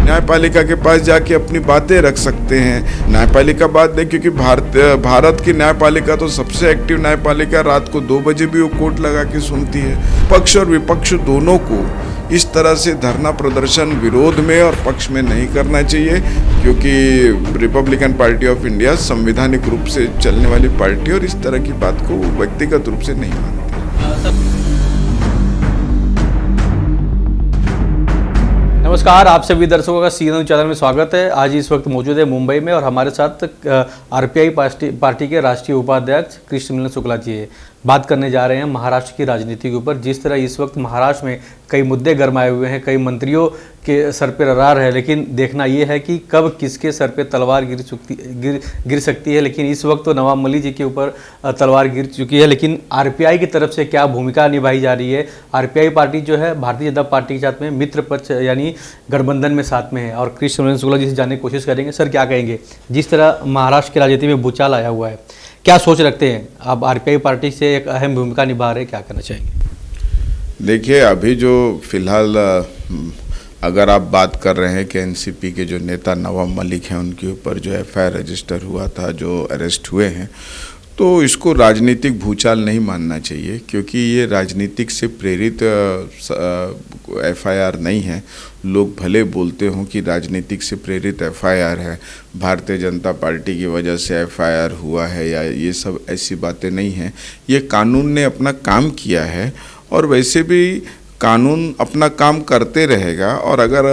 न्यायपालिका के पास जाके अपनी बातें रख सकते हैं। न्यायपालिका बात नहीं, क्योंकि भारत की न्यायपालिका तो सबसे एक्टिव न्यायपालिका, रात को 2 बजे भी वो कोर्ट लगा के सुनती है। पक्ष और विपक्ष दोनों को इस तरह से धरना प्रदर्शन विरोध में और पक्ष में नहीं करना चाहिए, क्योंकि रिपब्लिकन पार्टी ऑफ इंडिया संवैधानिक रूप से चलने वाली पार्टी और इस तरह की बात को व्यक्तिगत रूप से नहीं मानती। नमस्कार, आप सभी दर्शकों का CNN चैनल में स्वागत है। आज इस वक्त मौजूद है मुंबई में और हमारे साथ RPI पार्टी के राष्ट्रीय उपाध्यक्ष कृष्णमिलन शुक्ला जी है। बात करने जा रहे हैं महाराष्ट्र की राजनीति के ऊपर। जिस तरह इस वक्त महाराष्ट्र में कई मुद्दे गरमाए हुए हैं, कई मंत्रियों के सर पे रडार है, लेकिन देखना ये है कि कब किसके सर पे तलवार गिर सकती है। लेकिन इस वक्त तो नवाब मलिक जी के ऊपर तलवार गिर चुकी है, लेकिन RPI की तरफ से क्या भूमिका निभाई जा रही है। RPI पार्टी जो है भारतीय जनता पार्टी के साथ में मित्र पक्ष यानी गठबंधन में साथ में है। और कृष्णमिलन शुक्ला जी से जानने की कोशिश करेंगे, सर क्या कहेंगे जिस तरह महाराष्ट्र की राजनीति में भूचाल आया हुआ है, क्या सोच रखते हैं आप। RPI पार्टी से एक अहम भूमिका निभा रहे, क्या करना चाहेंगे। देखिए, अभी जो फिलहाल अगर आप बात कर रहे हैं कि एनसीपी के जो नेता नवाब मलिक हैं उनके ऊपर जो FIR रजिस्टर हुआ था, जो अरेस्ट हुए हैं, तो इसको राजनीतिक भूचाल नहीं मानना चाहिए, क्योंकि ये राजनीतिक से प्रेरित FIR नहीं है। लोग भले बोलते हों कि राजनीतिक से प्रेरित FIR है, भारतीय जनता पार्टी की वजह से FIR हुआ है, या ये सब ऐसी बातें नहीं हैं। ये कानून ने अपना काम किया है और वैसे भी कानून अपना काम करते रहेगा। और अगर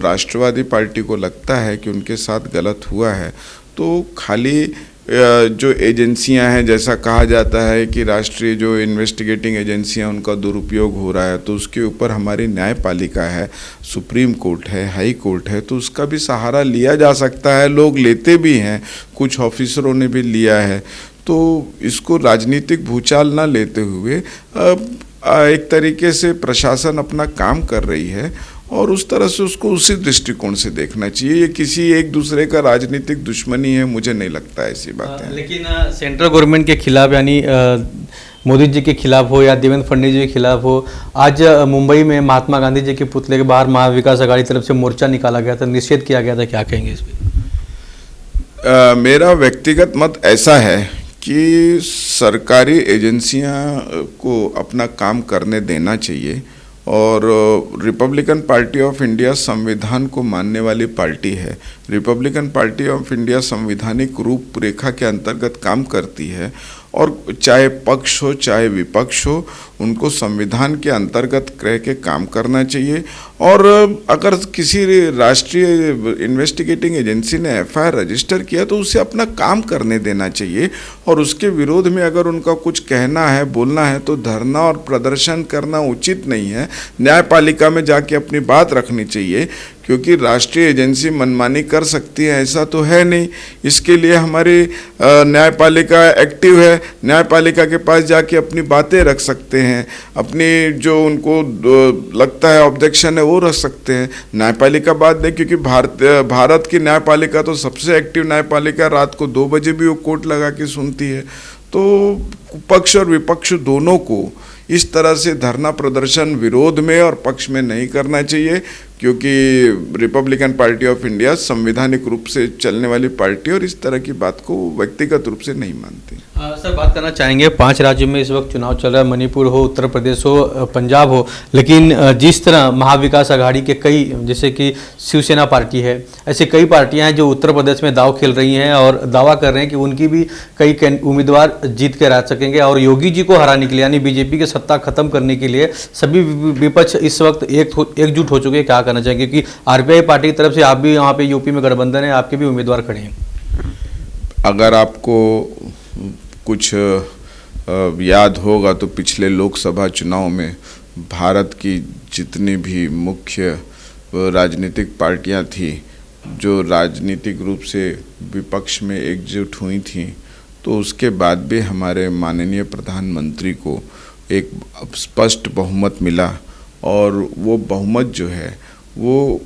राष्ट्रवादी पार्टी को लगता है कि उनके साथ गलत हुआ है, तो खाली जो एजेंसियां हैं, जैसा कहा जाता है कि राष्ट्रीय जो इन्वेस्टिगेटिंग एजेंसियां उनका दुरुपयोग हो रहा है, तो उसके ऊपर हमारी न्यायपालिका है, सुप्रीम कोर्ट है, हाई कोर्ट है, तो उसका भी सहारा लिया जा सकता है। लोग लेते भी हैं, कुछ ऑफिसरों ने भी लिया है। तो इसको राजनीतिक भूचाल ना लेते हुए एक तरीके से प्रशासन अपना काम कर रही है और उस तरह से उसको उसी दृष्टिकोण से देखना चाहिए। ये किसी एक दूसरे का राजनीतिक दुश्मनी है, मुझे नहीं लगता ऐसी बातें। लेकिन सेंट्रल गवर्नमेंट के खिलाफ यानी मोदी जी के खिलाफ हो या देवेंद्र फडणवीस जी के खिलाफ हो, आज मुंबई में महात्मा गांधी जी के पुतले के बाहर महाविकास अघाड़ी तरफ से मोर्चा निकाला गया था, निषेध किया गया था, क्या कहेंगे इस पर। मेरा व्यक्तिगत मत ऐसा है कि सरकारी एजेंसियां को अपना काम करने देना चाहिए। और रिपब्लिकन पार्टी ऑफ इंडिया संविधान को मानने वाली पार्टी है। रिपब्लिकन पार्टी ऑफ इंडिया संवैधानिक रूपरेखा के अंतर्गत काम करती है और चाहे पक्ष हो चाहे विपक्ष हो, उनको संविधान के अंतर्गत रह के काम करना चाहिए। और अगर किसी राष्ट्रीय इन्वेस्टिगेटिंग एजेंसी ने FIR रजिस्टर किया तो उसे अपना काम करने देना चाहिए। और उसके विरोध में अगर उनका कुछ कहना है, बोलना है, तो धरना और प्रदर्शन करना उचित नहीं है। न्यायपालिका में जाके अपनी बात रखनी चाहिए, क्योंकि राष्ट्रीय एजेंसी मनमानी कर सकती है ऐसा तो है नहीं। इसके लिए हमारी न्यायपालिका एक्टिव है। न्यायपालिका के पास जाके अपनी बातें रख सकते हैं, अपनी जो उनको लगता है ऑब्जेक्शन है वो रख सकते हैं। न्यायपालिका बात नहीं, क्योंकि भारत की न्यायपालिका तो सबसे एक्टिव न्यायपालिका, रात को 2 बजे भी वो कोर्ट लगा के सुनती है। तो पक्ष और विपक्ष दोनों को इस तरह से धरना प्रदर्शन विरोध में और पक्ष में नहीं करना चाहिए, क्योंकि रिपब्लिकन पार्टी ऑफ इंडिया संवैधानिक रूप से चलने वाली पार्टी और इस तरह की बात को व्यक्तिगत रूप से नहीं मानती। सर बात करना चाहेंगे, 5 राज्यों में इस वक्त चुनाव चल रहा है, मणिपुर हो, उत्तर प्रदेश हो, पंजाब हो, लेकिन जिस तरह महाविकास अघाड़ी के कई, जैसे कि शिवसेना पार्टी है, ऐसे कई पार्टियां हैं जो उत्तर प्रदेश में दांव खेल रही हैं और दावा कर रहे हैं कि उनकी भी कई उम्मीदवार जीत के रह सकेंगे और योगी जी को हराने के लिए यानी बीजेपी की सत्ता खत्म करने के लिए सभी विपक्ष इस वक्त एकजुट हो चुके हैं। क्या करना चाहेंगे, क्योंकि RPI पार्टी की तरफ से आप भी वहाँ पे यूपी में गठबंधन है, आपके भी उम्मीदवार खड़े हैं। अगर आपको कुछ याद होगा तो पिछले लोकसभा चुनाव में भारत की जितनी भी मुख्य राजनीतिक पार्टियां थी जो राजनीतिक रूप से विपक्ष में एकजुट हुई थी, तो उसके बाद भी हमारे माननीय प्रधानमंत्री को एक स्पष्ट बहुमत मिला। और वो बहुमत जो है वो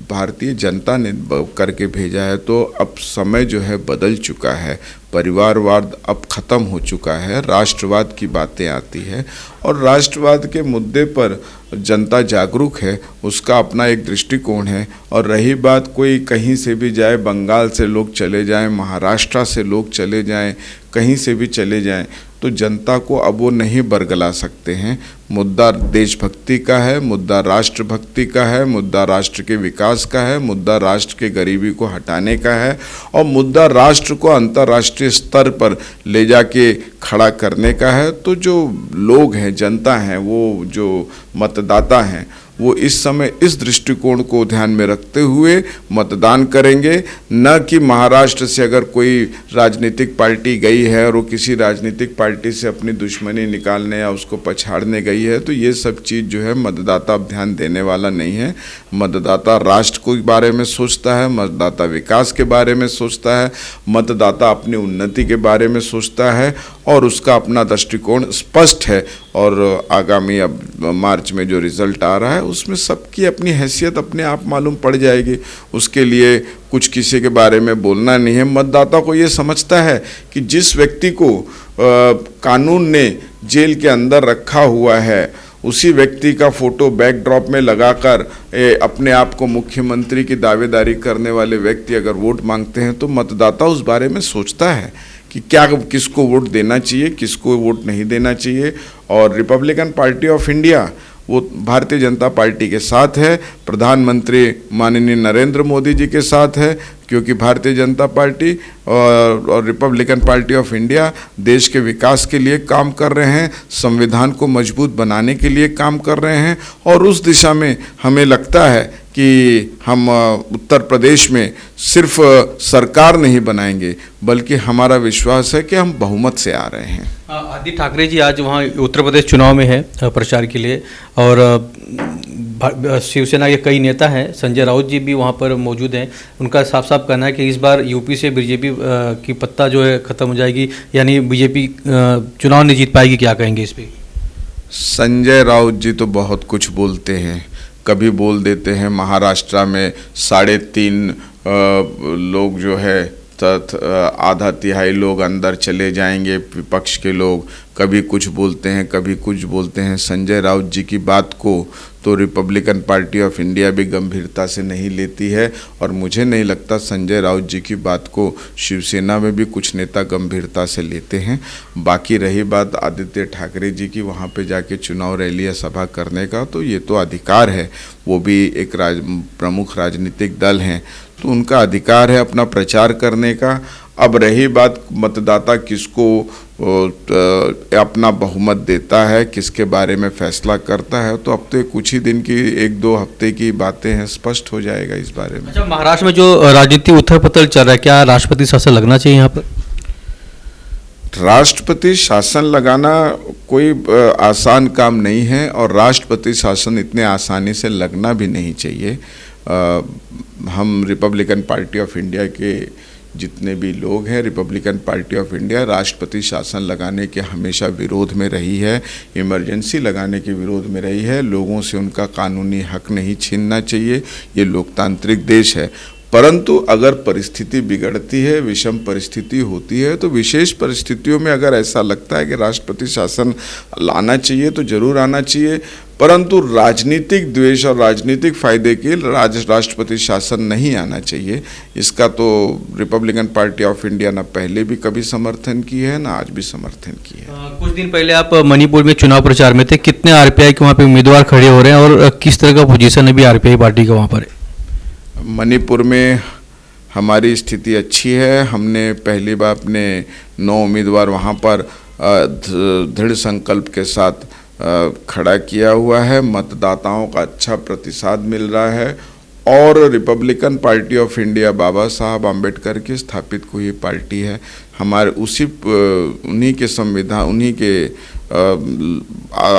भारतीय जनता ने करके भेजा है। तो अब समय जो है बदल चुका है। परिवारवाद अब ख़त्म हो चुका है, राष्ट्रवाद की बातें आती है और राष्ट्रवाद के मुद्दे पर जनता जागरूक है, उसका अपना एक दृष्टिकोण है। और रही बात कोई कहीं से भी जाए, बंगाल से लोग चले जाएं, महाराष्ट्र से लोग चले जाएं, कहीं से भी चले जाएं, तो जनता को अब वो नहीं बरगला सकते हैं। मुद्दा देशभक्ति का है, मुद्दा राष्ट्रभक्ति का है, मुद्दा राष्ट्र के विकास का है, मुद्दा राष्ट्र के गरीबी को हटाने का है और मुद्दा राष्ट्र को अंतर्राष्ट्रीय स्तर पर ले जाके खड़ा करने का है। तो जो लोग हैं, जनता हैं, वो जो मतदाता हैं, वो इस समय इस दृष्टिकोण को ध्यान में रखते हुए मतदान करेंगे, न कि महाराष्ट्र से अगर कोई राजनीतिक पार्टी गई है और वो किसी राजनीतिक पार्टी से अपनी दुश्मनी निकालने या उसको पछाड़ने गई है, तो ये सब चीज़ जो है मतदाता अब ध्यान देने वाला नहीं है। मतदाता राष्ट्र के बारे में सोचता है, मतदाता विकास के बारे में सोचता है, मतदाता अपनी उन्नति के बारे में सोचता है और उसका अपना दृष्टिकोण स्पष्ट है। और आगामी अब मार्च में जो रिज़ल्ट आ रहा है उसमें सबकी अपनी हैसियत अपने आप मालूम पड़ जाएगी। उसके लिए कुछ किसी के बारे में बोलना नहीं है। मतदाता को ये समझता है कि जिस व्यक्ति को कानून ने जेल के अंदर रखा हुआ है, उसी व्यक्ति का फोटो बैकड्रॉप में लगाकर अपने आप को मुख्यमंत्री की दावेदारी करने वाले व्यक्ति अगर वोट मांगते हैं, तो मतदाता उस बारे में सोचता है कि क्या किसको वोट देना चाहिए, किसको वोट नहीं देना चाहिए। और रिपब्लिकन पार्टी ऑफ इंडिया वो भारतीय जनता पार्टी के साथ है, प्रधानमंत्री माननीय नरेंद्र मोदी जी के साथ है, क्योंकि भारतीय जनता पार्टी और रिपब्लिकन पार्टी ऑफ इंडिया देश के विकास के लिए काम कर रहे हैं, संविधान को मजबूत बनाने के लिए काम कर रहे हैं। और उस दिशा में हमें लगता है कि हम उत्तर प्रदेश में सिर्फ सरकार नहीं बनाएंगे, बल्कि हमारा विश्वास है कि हम बहुमत से आ रहे हैं। आदित्य ठाकरे जी आज वहाँ उत्तर प्रदेश चुनाव में है प्रचार के लिए, और शिवसेना के कई नेता हैं, संजय राउत जी भी वहाँ पर मौजूद हैं। उनका साफ साफ कहना है कि इस बार यूपी से बीजेपी की पत्ता जो है ख़त्म हो जाएगी, यानी बीजेपी चुनाव नहीं जीत पाएगी। क्या कहेंगे इस पर? संजय राउत जी तो बहुत कुछ बोलते हैं। कभी बोल देते हैं महाराष्ट्र में 3.5 लोग जो है आधा तिहाई लोग अंदर चले जाएंगे, विपक्ष के लोग कभी कुछ बोलते हैं, कभी कुछ बोलते हैं। संजय राउत जी की बात को तो रिपब्लिकन पार्टी ऑफ इंडिया भी गंभीरता से नहीं लेती है, और मुझे नहीं लगता संजय राउत जी की बात को शिवसेना में भी कुछ नेता गंभीरता से लेते हैं। बाकी रही बात आदित्य ठाकरे जी की वहाँ पे जाके चुनाव रैली या सभा करने का, तो ये तो अधिकार है, वो भी एक प्रमुख राजनीतिक दल हैं, तो उनका अधिकार है अपना प्रचार करने का। अब रही बात मतदाता किसको अपना बहुमत देता है, किसके बारे में फैसला करता है, तो अब तो कुछ ही दिन की 1-2 हफ्ते की बातें हैं, स्पष्ट हो जाएगा इस बारे में। अच्छा, महाराष्ट्र में जो राजनीति उथल पुथल चल रहा है, क्या राष्ट्रपति शासन लगना चाहिए यहाँ पर? राष्ट्रपति शासन लगाना कोई आसान काम नहीं है, और राष्ट्रपति शासन इतने आसानी से लगना भी नहीं चाहिए। हम रिपब्लिकन पार्टी ऑफ इंडिया के जितने भी लोग हैं, रिपब्लिकन पार्टी ऑफ इंडिया राष्ट्रपति शासन लगाने के हमेशा विरोध में रही है, इमरजेंसी लगाने के विरोध में रही है। लोगों से उनका कानूनी हक नहीं छीनना चाहिए, ये लोकतांत्रिक देश है। परंतु अगर परिस्थिति बिगड़ती है, विषम परिस्थिति होती है, तो विशेष परिस्थितियों में अगर ऐसा लगता है कि राष्ट्रपति शासन लाना चाहिए तो जरूर आना चाहिए, परंतु राजनीतिक द्वेष और राजनीतिक फायदे के राष्ट्रपति शासन नहीं आना चाहिए। इसका तो रिपब्लिकन पार्टी ऑफ इंडिया ना पहले भी कभी समर्थन की है, ना आज भी समर्थन की है। कुछ दिन पहले आप मणिपुर में चुनाव प्रचार में थे, कितने आरपीआई के वहाँ पे उम्मीदवार खड़े हो रहे हैं और किस तरह का पोजीशन है भी आरपीआई पार्टी का वहाँ पर है? मणिपुर में हमारी स्थिति अच्छी है। हमने पहली बार अपने 9 उम्मीदवार वहाँ पर दृढ़ संकल्प के साथ खड़ा किया हुआ है। मतदाताओं का अच्छा प्रतिसाद मिल रहा है, और रिपब्लिकन पार्टी ऑफ इंडिया बाबा साहब आम्बेडकर की स्थापित हुई पार्टी है। हमारे उन्हीं के संविधान, उन्हीं के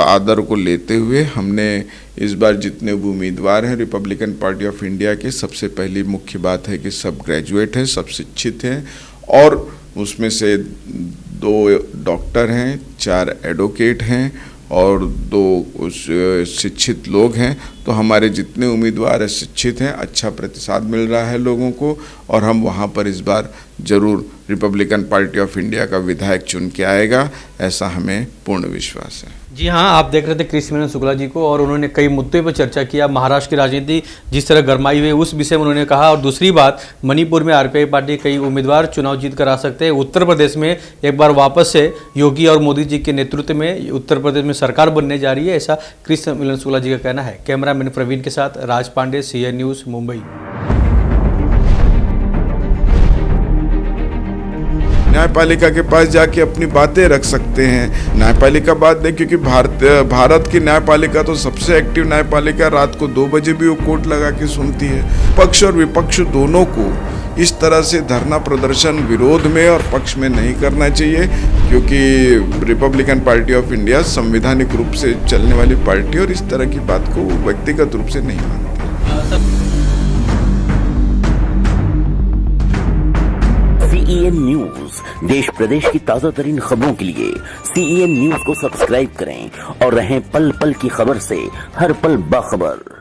आदर को लेते हुए हमने इस बार जितने भी उम्मीदवार हैं रिपब्लिकन पार्टी ऑफ इंडिया के, सबसे पहली मुख्य बात है कि सब ग्रेजुएट हैं, सब शिक्षित हैं, और उसमें से 2 डॉक्टर हैं, 4 एडवोकेट हैं, और 2 शिक्षित लोग हैं, तो हमारे जितने उम्मीदवार शिक्षित हैं, अच्छा प्रतिसाद मिल रहा है लोगों को, और हम वहाँ पर इस बार जरूर रिपब्लिकन पार्टी ऑफ इंडिया का विधायक चुन के आएगा, ऐसा हमें पूर्ण विश्वास है। जी हाँ, आप देख रहे थे कृष्ण मिलन शुक्ला जी को, और उन्होंने कई मुद्दों पर चर्चा किया। महाराष्ट्र की राजनीति जिस तरह गरमाई हुई उस विषय में उन्होंने कहा, और दूसरी बात, मणिपुर में आरपीआई पार्टी कई उम्मीदवार चुनाव जीत कर आ सकते हैं। उत्तर प्रदेश में एक बार वापस से योगी और मोदी जी के नेतृत्व में उत्तर प्रदेश में सरकार बनने जा रही है, ऐसा कृष्ण मिलन शुक्ला जी का कहना है। कैमरामैन प्रवीण के साथ राज पांडे, CNN न्यूज़, मुंबई। न्यायपालिका के पास जाके अपनी बातें रख सकते हैं। न्यायपालिका बात दें, क्योंकि भारत की न्यायपालिका तो सबसे एक्टिव न्यायपालिका, रात को 2 बजे भी वो कोर्ट लगा के सुनती है। पक्ष और विपक्ष दोनों को इस तरह से धरना प्रदर्शन विरोध में और पक्ष में नहीं करना चाहिए, क्योंकि रिपब्लिकन पार्टी ऑफ इंडिया संवैधानिक रूप से चलने वाली पार्टी, और इस तरह की बात को व्यक्तिगत रूप से नहीं मानती। CEN न्यूज, देश प्रदेश की ताजा तरीन खबरों के लिए CEN न्यूज को सब्सक्राइब करें और रहें पल पल की खबर से हर पल बाखबर।